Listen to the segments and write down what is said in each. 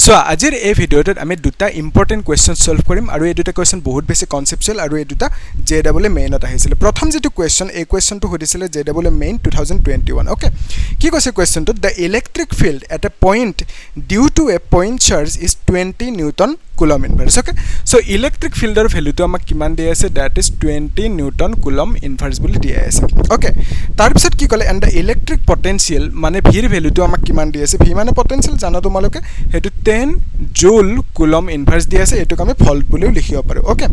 So আজিৰ এই ভিডিওটোত আমি দুটা ইম্পৰ্টেন্ট কোৱেশ্চন সলভ কৰিম আৰু এই দুটা কোৱেশ্চন বহুত বেছি কনসেপচুৱেল আৰু এই দুটা JEE মেইনত আহিছিল প্ৰথম যেটো কোৱেশ্চন এই কোৱেশ্চনটো হদিছিল JEE মেইন 2021 ওকে কি কৈছে কোৱেশ্চনটো the electric field at a point due to a point charge is 20 newton coulomb inverse okay so electric field er value to amak kiman dia ase that is 20 newton coulomb inverse boli dia ase okay tar pisot ki kole and the electric potential mane v er value to amak kiman dia ase v mane potential jana tomaloke hetu 10 joule coulomb inverse dia ase etu kame volt boli likhibo paro okay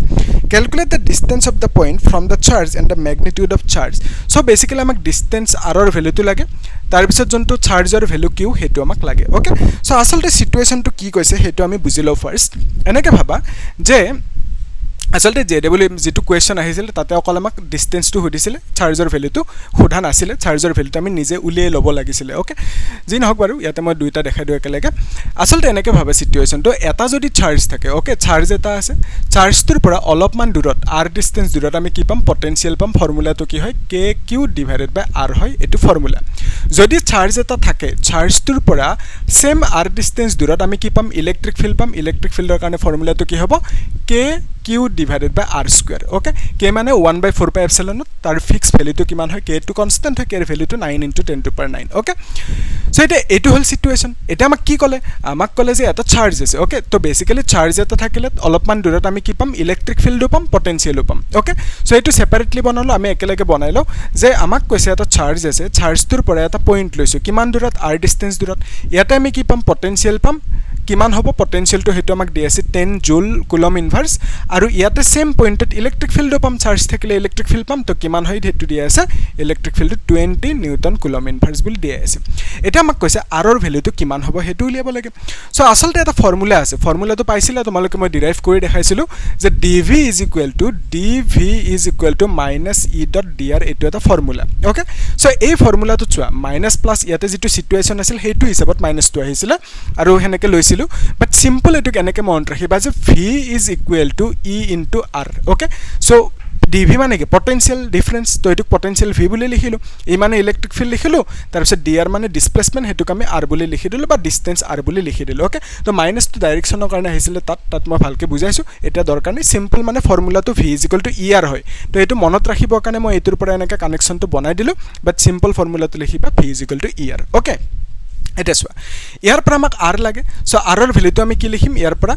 calculate the distance of the point from the charge and the magnitude of charge so basically amak distance r er value to lage tar pisot jonto charge er value q hetu amak lage okay so asalte situation to ki koise hetu ami bujilo first এনেকে ভাবা যে আসলতে JEE যেটো question আহিছিল তাতে অকল আমাক distance two হদিছিল চাৰ্জৰ ভ্যালুটো হোধা নাছিল চাৰ্জৰ ভ্যালুটো আমি নিজে উলিয়াই লব লাগিছিল ওকে যি নহক বাৰু ইয়াতে মই দুইটা দেখাই দিও একেলগে আসলতে এনেকে ভাবা সিচুৱেচনটো এটা যদি চাৰ্জ থাকে ওকে চাৰ্জ এটা আছে চাৰ্জটোৰ পৰা অলপমান দূৰত r ডিসটেন্স দূৰত আমি কি পাম পটেনশিয়াল পাম ফৰ্মুলাটো কি হয় kq / r হয় এটো ফৰ্মুলা যদি চাৰ্জ এটা থাকে চাৰ্জটোৰ পৰা সেম r ডিসটেন্স দূৰত আমি কি পাম ইলেক্ট্ৰিক ফিল্ড পাম ইলেক্ট্ৰিক ফিল্ডৰ কাৰণে ফৰ্মুলাটো কি হ'ব kq / r square okay k মানে 1/4 pi epsilon tar fixed value to kiman hoy k to constant hoy k er value to 9 * 10^9 okay so etu hol situation eta amak ki kole amak kole je eta charge ase okay to basically charge eta thakile olopman durot ami ki pam electric field pam potential pam okay so etu separately banalo ami ekelage banailo je amak koise eta charge ase charge tur pora eta point loisu kiman durot r distance durot eta ami ki pam potential pam কিমান হ'ব potential two হেতু আমাক দিছে 10 জুল coulomb inverse আৰু ইয়াতে same পয়েন্টত electric field পাম charge থাকিলে ইলেক্ট্রিক ফিল্ড পাম তো কিমান হয় হেতু দিয়া আছে electric field 20 Newton coulomb inverse বুলি দিয়া আছে এটা আমাক কৈছে r ৰ ভ্যালুটো কিমান হ'ব হেতু উলিয়াব লাগে সো আসলতে এটা ফৰ্মুলা আছে ফৰ্মুলাটো পাইছিলা তোমালোকে মই ডিৰাইভ কৰি দেখাইছিলো যে dv - e.dr এটো এটা ফৰ্মুলা ওকে সো এই ফৰ্মুলাটো চোৱা মাইনাস প্লাস ইয়াতে যেটো সিচুৱেচন আছিল হেতু হিচাপত মাইনাস টো আহিছিল আৰু হেনেকে লৈছিল but simple etu keneke mon rakhiba je v is equal to e into r okay so dv mane ki potential difference to etu potential v boli likhilu e mane electric field likhilu tar pisot dr mane displacement hetu kami r boli likhi dilu ba distance r boli likhi dilu okay to minus to direction or karone ahisile tat moi bhalke bujaisu eta dorkar nei simple mane formula to v is equal to er hoy to etu monot rakhibo karone moi etur pora enaka connection to banai dilu but simple formula to likhiba v is equal to er okay এটা সোয়া ইয়াৰ পৰা আমাক r লাগে so r ৰ ভ্যালুটো আমি কি লিখিম ইয়াৰ পৰা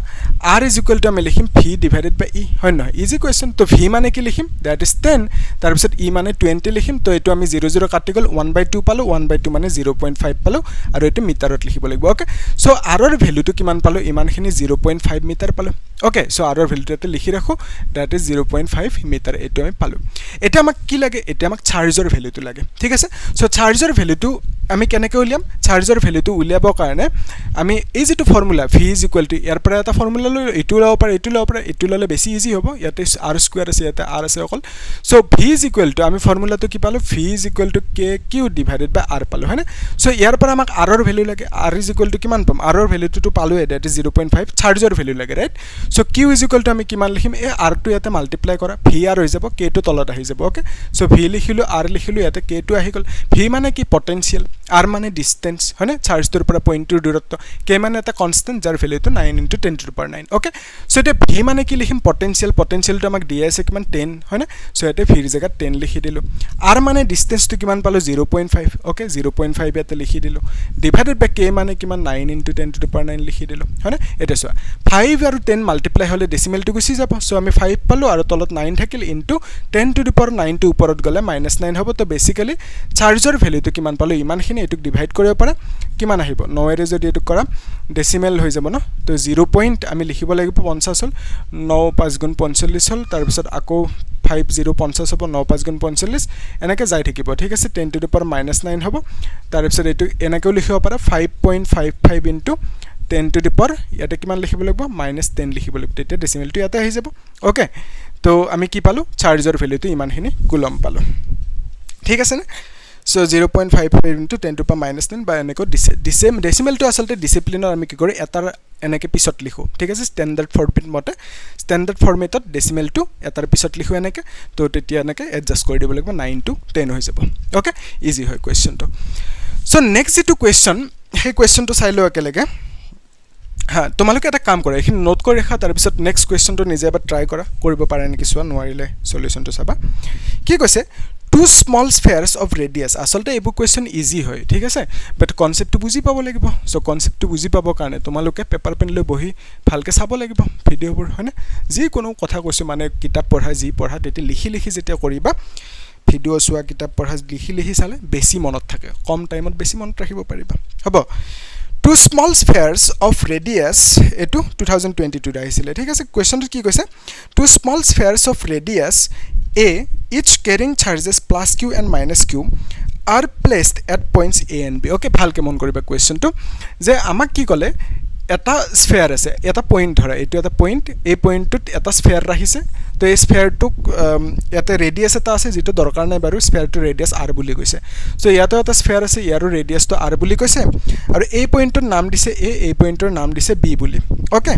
r = আমি লিখিম v / e হয় নহয় ইজি কোৱেশ্চন তো v মানে কি লিখিম দ্যাট ইজ 10 তাৰ পিছত e মানে 20 লিখিম তো এটো আমি 00 কাটি গল 1/2 পালো 1/2 মানে 0.5 পালো আৰু এটো মিটাৰত লিখিব লাগিব ওকে সো r ৰ ভ্যালুটো কিমান পালো ইমানখিনি 0.5 মিটাৰ পালো ওকে সো r ৰ ভ্যালুটো লিখি ৰাখো দ্যাট ইজ 0.5 মিটাৰ এটো আমি পালো এটা আমাক কি লাগে এটা আমাক চাৰ্জৰ ভ্যালুটো লাগে ঠিক আছে সো চাৰ্জৰ ভ্যালুটো আমি কেনেকৈ উলিয়াম চাৰ্জৰ ভ্যালুটো উলিয়াব কাৰণে আমি এই যেটো ফৰ্মুলা v = ইয়াৰ পৰা এটা ফৰ্মুলা লৈ এটো লাও পাৰে এটো ললে বেছি ইজি হ'ব ইয়াতে r স্কয়াৰ আছে ইয়াতে r আছে অকল সো v = আমি ফৰ্মুলাটো কি পালো v = kq / r পালো হয়নে সো ইয়াৰ পৰা আমাক r ৰ ভ্যালু লাগে r = কিমান পাম r ৰ ভ্যালুটো পালো দ্যাট ইজ 0.5 চাৰ্জৰ ভ্যালু লাগে ৰাইট সো q = আমি কিমান লিখিম এই r টো ইয়াতে মাল্টিপ্লাই কৰা vr হৈ যাব k টো তলত আহি যাব ওকে সো v লিখিলো r লিখিলো ইয়াতে k টো আহি গল v মানে কি পটেনশিয়াল r মানে ডিসটেন্স হয়নে চাৰ্জটোৰ পৰা পইণ্টটোৰ দূৰত্ব k মানে এটা কনস্ট্যান্ট যাৰ ভ্যালুটো 9 * 10^9 ওকে সো এটা v মানে কি লিখিম পটেনশিয়ালটো আমাক দিয়া আছে কিমান 10 হয়নে সো এটা v ৰ জায়গাত 10 লিখি দিলো r মানে ডিসটেন্সটো কিমান পালো 0.5 ওকে 0.5 এটা লিখি দিলো ডিভাইডেড বাই k মানে কিমান 9 * 10^9 লিখি দিলো হয়নে এটা চোৱা 5 আৰু 10 মাল্টিপ্লাই হলে ডেসিমেলটো গুছি যাব সো আমি 5 পালো আৰু তলত 9 থাকিল ইনটু 10^9 টো ওপৰত গলে -9 হ'ব তো বেসিক্যালি চাৰ্জৰ ভ্যালুটো কিমান পালো ইমানখিনি এটুক ডিভাইড কৰিব পাৰা কিমান আহিব 9 ৰে যদি এটুক কৰা ডেসিমেল হৈ যাব ন তো 0 পইণ্ট আমি লিখিব লাগিব 50 হল 9 5 * 45 হল তাৰ পিছত আকৌ 50 হ'ব 9 5 * 45 এনেকৈ যাই থাকিব ঠিক আছে 10^-9 হ'ব তাৰ পিছত এটু এনেকৈ লিখিব পাৰা 5.55 ইনটু 10 ইয়াতে কিমান লিখিব লাগিব -10 লিখিব লাগিব তেতিয়া ডেসিমেলটো ইয়াতে আহি যাব ওকে তো আমি কি পালো চাৰ্জৰ ভ্যালুটো ইমানখিনি কুলম পালো ঠিক আছে না সো 0.55 into 10^-9 বা এনেকৈ ডেসিমেলটো আসলতে ডিসিপ্লিনৰ আমি কি কৰি এটাৰ এনেকৈ পিছত লিখো ঠিক আছে স্ট্যান্ডাৰ্ড ফৰমেটত ডেসিমেলটো এটাৰ পিছত লিখো এনেকৈ তো তেতিয়া এনেকৈ এডজাস্ট কৰি দিব লাগিব 9 to 10 হৈ যাব ওকে ইজি হয় কোৱেশ্চনটো সো নেক্সট যেটো কোৱেশ্চন সেই কোৱেশ্চনটো চাই লও একেলগে হ্যাঁ তোমালোকে এটা কাম কৰা এইখিনি নোট কৰি ৰাখা তাৰ পিছত নেক্সট কোৱেশ্চনটো নিজে এবাৰ ট্ৰাই কৰা কৰিব পাৰে নেকি চোৱা নোৱাৰিলে সলিউশনটো চাবা কি কৈছে two small spheres of radius আসলতে এইবোৰ কোৱেশ্চন ইজি হয় ঠিক আছে বাট কনসেপ্টটো বুজি পাব লাগিব সো কনসেপ্টটো বুজি পাব কাৰণে তোমালোকে পেপাৰ পেন লৈ বহি ভালকে চাব লাগিব ভিডিওবোৰ হয়নে যি কোনো কথা কৈছো মানে কিতাপ পঢ়া যি পঢ়া তেতি লিখি লিখি যেতিয়া কৰিবা ভিডিও চোৱা কিতাপ পঢ়া লিখি লিখি চালে বেছি মনত থাকে কম টাইমত বেছি মনত ৰাখিব পাৰিবা হ'ব two small spheres of radius এটো 2022 আহিছিলে ঠিক আছে কোৱেশ্চনটো কি কৈছে two small spheres of radius A each carrying charges plus q and minus q are placed at points A and B okay ভালকে মন কৰিবা কোৱেশ্চনটো যে আমাক কি কলে এটা স্ফিয়াৰ আছে এটা পইণ্ট ধৰা এটো এটা পইণ্ট এই পইণ্টত এটা স্ফিয়াৰ ৰাখিছে তো এই স্ফিয়াৰটোক এটা ৰেডিয়াস এটা আছে যেটো দৰকাৰ নাই বাৰু স্ফিয়াৰটো ৰেডিয়াস r বুলি কৈছে সো ইয়াতো এটা স্ফিয়াৰ আছে ইয়াৰো ৰেডিয়াসটো r বুলি কৈছে আৰু এই পইণ্টৰ নাম দিছে a এই পইণ্টৰ নাম দিছে b বুলি ওকে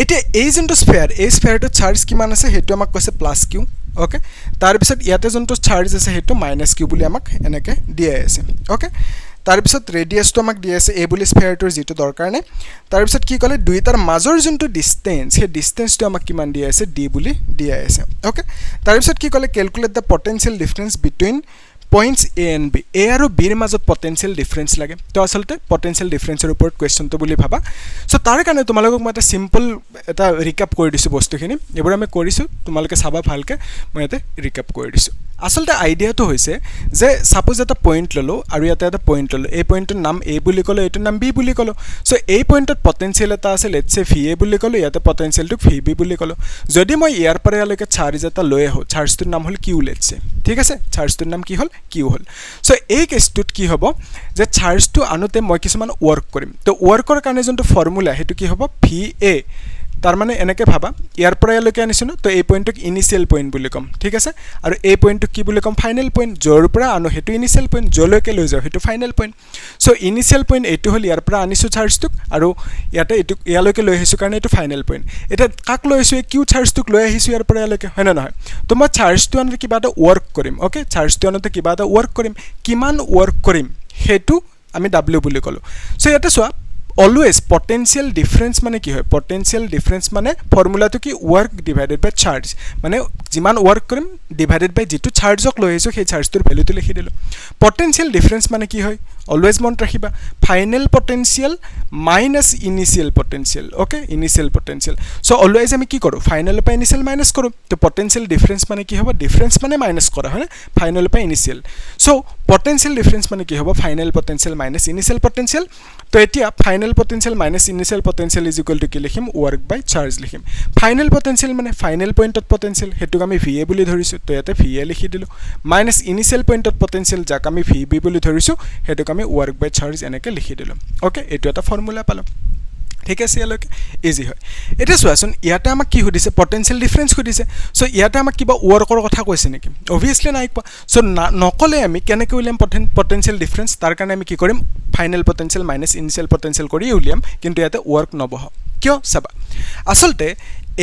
এটা এই যোনটো স্ফিয়াৰ এই স্ফিয়াৰটো চাৰ্জ কিমান আছে হেতু আমাক কৈছে প্লাস q ওকে তাৰ পিছত ইয়াতে যোনটো চাৰ্জ আছে হেতু মাইনাস q বুলি আমাক এনেকে দিয়া আছে ওকে তাৰ পিছত ৰেডিয়াসটো আমাক দিয়া আছে a বুলি স্ফিয়াৰটোৰ যেটো দৰকাৰ নাই তাৰ পিছত কি কলে দুইটাৰ মাজৰ যোনটো ডিসটেন্স হে ডিসটেন্সটো আমাক কিমান দিয়া আছে d বুলি দিয়া আছে ওকে তাৰ পিছত কি কলে calculate the potential difference between points A and B A আৰু B ৰ মাজত পটেনশিয়াল ডিফাৰেন্স লাগে তো আসলতে পটেনশিয়াল ডিফাৰেন্সৰ ওপৰত কোৱেশ্চনটো বুলি ভাবা সো তাৰ কাৰণে তোমালোকক মই এটা সিম্পল এটা ৰিক্যাপ কৰি দিছো বস্তুখিনি এবাৰ আমি কৰিছো তোমালোকে চাবা ভালকে মই এটা ৰিক্যাপ কৰি দিছো আসলতে আইডিয়াটো হৈছে যে সাপোজ এটা পইণ্ট ললো আৰু ইয়াতে এটা পইণ্ট ললো এই পইণ্টৰ নাম A বুলি কলো এটো নাম B বুলি কলো সো এই পইণ্টত পটেনশিয়াল এটা আছে লেটস সে VA বুলি কলো ইয়াতে পটেনশিয়ালটো VB বুলি কলো যদি মই ইয়াৰ পৰা ইয়ালৈকে চাৰ্জ এটা লৈ আহো চাৰ্জটোৰ নাম হল Q লেটস সে ঠিক আছে চাৰ্জটোৰ নাম কি হল Q হল সো এই কেছটোত কি হ'ব যে চাৰ্জটো আনোতে মই কিছুমান ওয়াৰ্ক কৰিম তো ওয়াৰ্কৰ কাৰণে যোনটো ফৰ্মুলা হেতু কি হ'ব VA তাৰ মানে এনেকে ভাবা ইয়াৰ পৰা ইয়ালৈকে আনিছো তো এই পইণ্টক ইনিশিয়াল পইণ্ট বুলি কম ঠিক আছে আৰু এই পইণ্টক কি বুলি কম ফাইনাল পইণ্ট জৰ পৰা আনো হেতু ইনিশিয়াল পইণ্ট জলৈকে লৈ যাও হেতু final point so initial point এটো হল ইয়াৰ পৰা আনিছো চাৰ্জটোক আৰু ইয়াতে এটো ইয়ালৈকে লৈ আহিছো কাৰণে এটো ফাইনাল পইণ্ট এটা কাক লৈ আহিছো কিউ চাৰ্জটোক লৈ আহিছো ইয়াৰ পৰা ইয়ালৈকে হয় না নহয় তো মই চাৰ্জটো আনতে কিবা এটা ওয়াৰ্ক কৰিম ওকে চাৰ্জটো আনতে কিবা এটা ওয়াৰ্ক কৰিম কিমান ওয়াৰ্ক কৰিম হেতু আমি w বুলি কলো সো ইয়াতে সোৱা always potential difference মানে কি হয় potential difference মানে ফৰ্মুলাটো কি work divided by charge মানে যিমান work কৰিম divided by যেটো চাৰ্জক লৈ আহিছো সেই চাৰ্জটোৰ ভ্যালুটো লিখি দিলো potential difference মানে কি হয় always মন ৰাখিবা final potential minus initial potential okay initial potential so always আমি কি কৰো final পা initial minus কৰো তো potential difference মানে কি হ'ব difference মানে minus কৰা হয় না final পা initial so potential difference মানে কি হ'ব final potential minus initial potential তো এতিয়া final potential minus initial potential is equal to কি লিখিম work by charge লিখিম final potential মানে final point of potential Hetuk আমি VA বুলি ধৰিছো তো ইয়াতে VA লিখি দিলো minus initial point of potential যাক আমি VB বুলি ধৰিছো হেতুক আমি work by charge এনেকে লিখি দিলো ওকে এটো এটা ফৰ্মুলা পালো ঠিক আছে ইয়ালৈকে ইজি হয় এটা সোৱাচোন ইয়াতে আমাক কি হদিছে পটেনশিয়াল ডিফাৰেন্স হদিছে সো ইয়াতে আমাক কিবা ওয়াৰ্কৰ কথা কৈছে নেকি obviously নাই কোৱা সো নকলে আমি কেনেকৈ উলিয়াম পটেনশিয়াল ডিফাৰেন্স তাৰ কাৰণে আমি কি কৰিম final potential minus initial potential কৰি উলিয়াম কিন্তু ইয়াতে ওয়াৰ্ক নবহ কিয় চাবা আসলতে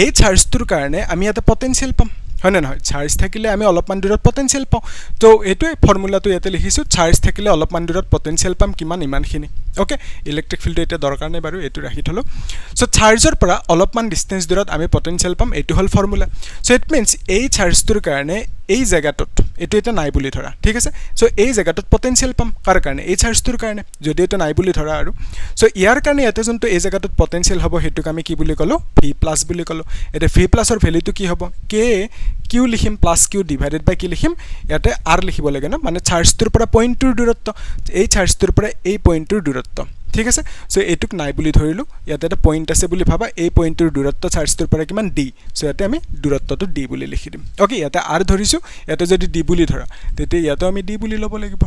এই চাৰ্জটোৰ কাৰণে আমি ইয়াতে পটেনশিয়াল পাম হয় না নহয় চাৰ্জ থাকিলে আমি অলপমান দূৰত পটেনশিয়াল পাও তো এটোই ফৰ্মুলাটো ইয়াতে লিখিছো চাৰ্জ থাকিলে অলপমান দূৰত পটেনশিয়াল পাম কিমান ইমানখিনি ওকে ইলেক্ট্ৰিক ফিল্ড এটা দৰকাৰ নাই বাৰু এটো ৰাখি থলো সো চাৰ্জৰ পৰা অলপমান ডিসটেন্স দূৰত আমি পটেনশিয়াল পাম এটো হল ফৰ্মুলা সো ইট মিন্স এই চাৰ্জটোৰ কাৰণে এই জায়গাটোত এটো এটা নাই বুলি ধৰা ঠিক আছে সো এই জায়গাটোত পটেনশিয়াল পাম কাৰ কাৰণে এই চাৰ্জটোৰ কাৰণে যদি এটা নাই বুলি ধৰা আৰু সো ইয়াৰ কাৰণে ইয়াতে যোনটো এই জায়গাটোত পটেনশিয়াল হ'ব হেতুক আমি কি বুলি কলো v+ বুলি কলো এটা v+ ৰ ভ্যালুটো কি হ'ব k q লিখিম প্লাস q ডিভাইডেড বাই কি লিখিম ইয়াতে r লিখিব লাগে না মানে চাৰ্জটোৰ পৰা পইণ্টটোৰ দূৰত্ব এই চাৰ্জটোৰ পৰা এই পইণ্টটোৰ দূৰত্ব ঠিক আছে সো এটুক নাই বুলি ধৰিলো ইয়াতে এটা পইণ্ট আছে বুলি ভাবা এই পইণ্টটোৰ দূৰত্ব চাৰ্জটোৰ পৰা কিমান d সো ইয়াতে আমি দূৰত্বটো d বুলি লিখি দিম ওকে ইয়াতে r ধৰিছো ইয়াতে যদি d বুলি ধৰা তেতে ইয়াতে আমি d বুলি ল'ব লাগিব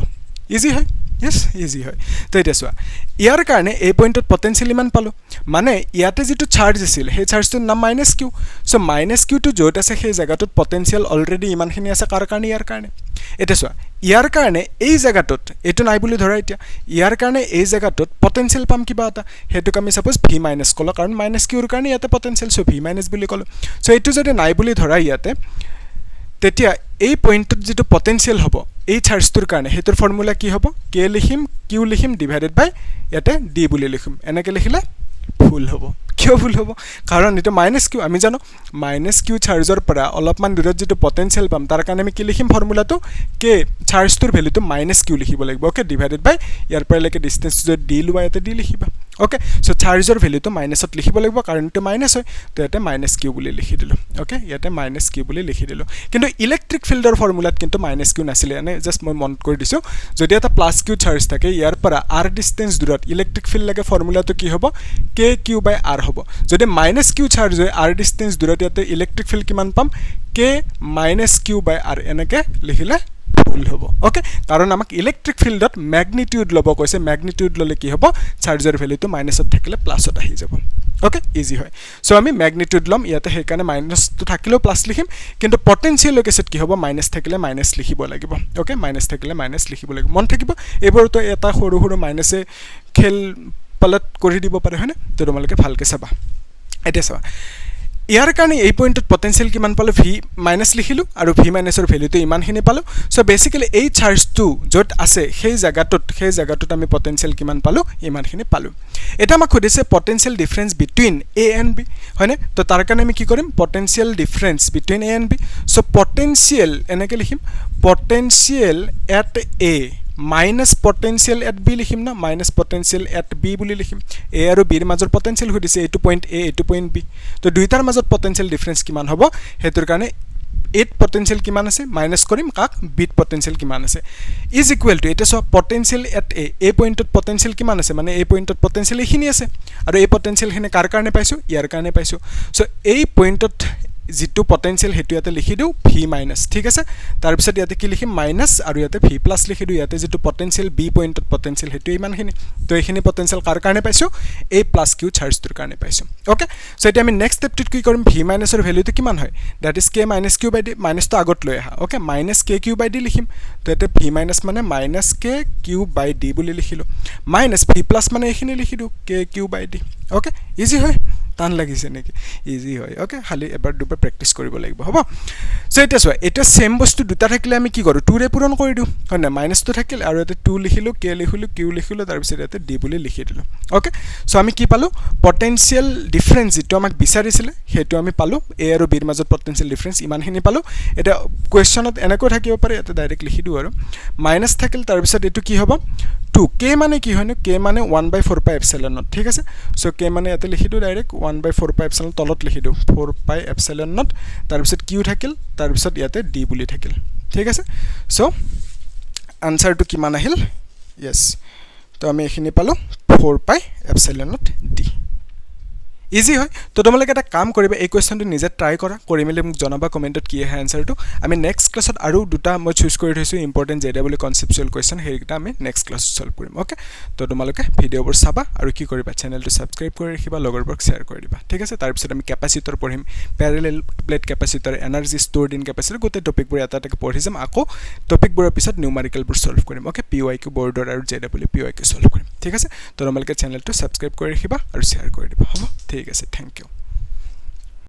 ইজি হয় yes ইজি হয় তো এটা সোৱা ইয়াৰ কাৰণে এই পইণ্টত পটেনশিয়াল ইমান পালো মানে ইয়াতে যেটো চাৰ্জ আছিল সেই চাৰ্জটোৰ নাম -q সো -q টো যত আছে সেই জায়গাটোত পটেনশিয়াল অলৰেডি ইমানখিনি আছে কাৰ কাৰণে ইয়াৰ কাৰণে এটা সোৱা ইয়াৰ কাৰণে এই জায়গাটোত এটো নাই বুলি ধৰা এতিয়া ইয়াৰ কাৰণে এই জায়গাটোত পটেনশিয়াল পাম কিবা এটা হেতুক আমি সাপোজ v- কলো কাৰণ -q ৰ কাৰণে ইয়াতে পটেনশিয়াল সো v- বুলি কলো সো এটো যদি নাই বুলি ধৰা ইয়াতে তেতিয়া এই পইণ্টত যেটো পটেনশিয়াল হ'ব এই চাৰ্জটোৰ কাৰণে হেতুৰ ফৰ্মুলা কি হ'ব k লিখিম q লিখিম ডিভাইডেড বাই ইয়াতে d বুলি লিখিম এনেকে লিখিলে ভুল হ'ব কিয় ভুল হ'ব কাৰণ এটো -q আমি জানো -q চাৰ্জৰ পৰা অলপমান দূৰত যেটো পটেনশিয়াল পাম তাৰ কাৰণে আমি কি লিখিম ফৰ্মুলাটো k চাৰ্জটোৰ ভ্যালুটো -q লিখিব লাগিব ওকে ডিভাইডেড বাই ইয়াৰ পৰা লৈকে ডিসটেন্স যদি d লোৱা ইয়াতে d লিখিবা ওকে সো চাৰ্জৰ ভ্যালুটো মাইনাসত লিখিব লাগিব কাৰণ এটো মাইনাস হয় তো ইয়াতে -q বুলি লিখি দিলো ওকে ইয়াতে -q বুলি লিখি দিলো কিন্তু ইলেক্ট্ৰিক ফিল্ডৰ ফৰ্মুলাত কিন্তু -q নাছিলে এনে জাস্ট মই মন কৰি দিছো যদি এটা +q চাৰ্জ থাকে ইয়াৰ পৰা r ডিসটেন্স দূৰত ইলেক্ট্ৰিক ফিল্ড লাগে ফৰ্মুলাটো কি হ'ব kq/r হ'ব যদি -q চাৰ্জ হয় r ডিসটেন্স দূৰত ইয়াতে ইলেক্ট্ৰিক ফিল্ড কিমান পাম k -q/r এনেকে লিখিলে ভুল হ'ব ওকে কাৰণ আমাক ইলেক্ট্ৰিক ফিল্ডত ম্যাগনিটিউড লব কৈছে ম্যাগনিটিউড ললে কি হ'ব চাৰ্জৰ ভ্যালুটো মাইনাসত থাকিলে প্লাসত আহি যাব ওকে ইজি হয় সো আমি ম্যাগনিটিউড লম ইয়াতে সেই কাৰণে মাইনাসটো থাকিলেও প্লাস লিখিম কিন্তু পটেনশিয়াল কেছত কি হ'ব মাইনাস থাকিলে মাইনাস লিখিব লাগিব ওকে মাইনাস থাকিলে মাইনাস লিখিব লাগিব মন থাকিব এবাৰতো এটা সৰু সৰু মাইনাসে খেল পালত কৰি দিব পাৰে হয়নে তো তোমালোকে ভালকে চাবা এটা চাবা ইয়াৰ কাৰণে এই পইণ্টত পটেনশিয়াল কিমান পালো v মাইনাস লিখিলো আৰু v মাইনাসৰ ভ্যালুটো ইমানখিনি পালো সো বেসিক্যালি এই চাৰ্জটো যত আছে সেই জায়গাটোত আমি পটেনশিয়াল কিমান পালো ইমানখিনি পালো এটা আমাক খুদিছে potential difference between a and b হয়নে তো তাৰ কাৰণে আমি কি কৰিম potential difference between a and b so potential এনেকে লিখিম potential at a minus potential at b লিখিম না minus potential at b বুলি লিখিম a আৰু b ৰ মাজৰ পটেনশিয়াল হদিছে এটো পইণ্ট a এটো পইণ্ট b তো দুইটাৰ মাজৰ পটেনশিয়াল ডিফাৰেন্স কিমান হ'ব হেতুৰ কাৰণে এট পটেনশিয়াল কিমান আছে মাইনাস কৰিম কাক বিট পটেনশিয়াল কিমান আছে ইজ ইকুৱেল টু এটা সব পটেনশিয়াল এট a পইণ্টত পটেনশিয়াল কিমান আছে মানে a পইণ্টত পটেনশিয়াল এখিনি আছে আৰু এই পটেনশিয়াল খিনি কাৰ কাৰণে পাইছো ইয়াৰ কাৰণে পাইছো সো এই পইণ্টত যেটো পটেনশিয়াল হেতু ইয়াতে লিখি দিও v মাইনাস ঠিক আছে তাৰ পিছত ইয়াতে কি লিখিম মাইনাস আৰু ইয়াতে v প্লাস লিখি দিও ইয়াতে যেটো পটেনশিয়াল b পইণ্টত পটেনশিয়াল হেতু ইমানখিনি তো এইখিনি পটেনশিয়াল কাৰ কাৰণে পাইছো a প্লাস q চাৰ্জটোৰ কাৰণে পাইছো ওকে সো এটা আমি নেক্সট স্টেপটোত কি কৰিম v মাইনাসৰ ভ্যালুটো কিমান হয় that is k - q / d মাইনাসটো আগত লৈ আহা ওকে -kq/d লিখিম তো এটা v মাইনাস মানে -kq/d বুলি লিখিলো মাইনাস v প্লাস মানে এইখিনি লিখি দিও kq/d ওকে ইজি হয় টান লাগিছে নেকি ইজি হয় ওকে খালি এবাৰ দুবাৰ প্ৰ্যাকটিস কৰিব লাগিব হ'ব সো এটা সো এটা সেম বস্তু দুটা থাকিলে আমি কি কৰো 2 ৰে পূৰণ কৰি দিও হয় না মাইনাসটো থাকিল আৰু এটা 2 লিখিলো k লিখিলো q লিখিলো তাৰ পিছত এটা d বুলি লিখি দিলো ওকে সো আমি কি পালো পটেনশিয়াল ডিফাৰেন্স যেটো আমাক বিচাৰিছিলে হেতু আমি পালো a আৰু b ৰ মাজত পটেনশিয়াল ডিফাৰেন্স ইমানখিনি পালো এটা কোৱেশ্চনত এনেকৈ থাকিব পাৰে এটা ডাইৰেক্ট লিখি দিও আৰু মাইনাস থাকিল তাৰ পিছত এটো কি হ'ব 2 k মানে কি হয়নো k মানে 1/4 পাই এপসিলন নট ঠিক আছে সো k মানে ইয়াতে লিখি দিও ডাইৰেক্ট 1/4 পাই এপসিলন তলত লিখি দিও 4 পাই এপসিলন নট তাৰ পিছত q থাকিল তাৰ পিছত ইয়াতে d বুলি থাকিল ঠিক আছে সো আনসাৰটো কিমান আহিল यस তো আমি এখিনি পালো 4 পাই এপসিলন নট d ইজি হয় তো তোমালোকে এটা কাম কৰিবা এই কোৱেশ্চনটো নিজে ট্ৰাই কৰা কৰি মেলি মোক জনাবা কমেন্টত কি আহে আনসাৰটো আমি নেক্সট ক্লাছত আৰু দুটা মই চুজ কৰি থৈছো ইম্পৰ্টেন্ট JEE কনসেপচুৱেল কোৱেশ্চন হেৰিটা আমি নেক্সট ক্লাছত সলভ কৰিম ওকে তো তোমালোকে ভিডিঅ'বোৰ চাবা আৰু কি কৰিবা চেনেলটো সাবস্ক্ৰাইব কৰি ৰাখিবা লগৰবোৰক শেয়াৰ কৰি দিবা ঠিক আছে তাৰ পিছত আমি কেপাচিটৰ পঢ়িম parallel plate capacitor energy stored in capacitor গোটেই টপিকবোৰ এটা এটা পঢ়ি যাম আকৌ টপিকবোৰৰ পিছত নিউমেৰিকেলবোৰ সলভ কৰিম ওকে PYQ বৰ্ডৰ আৰু JEE PYQ সলভ কৰিম ঠিক আছে তো তোমালোকে চেনেলটো সাবস্ক্ৰাইব কৰি ৰাখিবা আৰু শেয়াৰ কৰি দিবা হ'ব ঠিক আছে থ্যাংক ইউ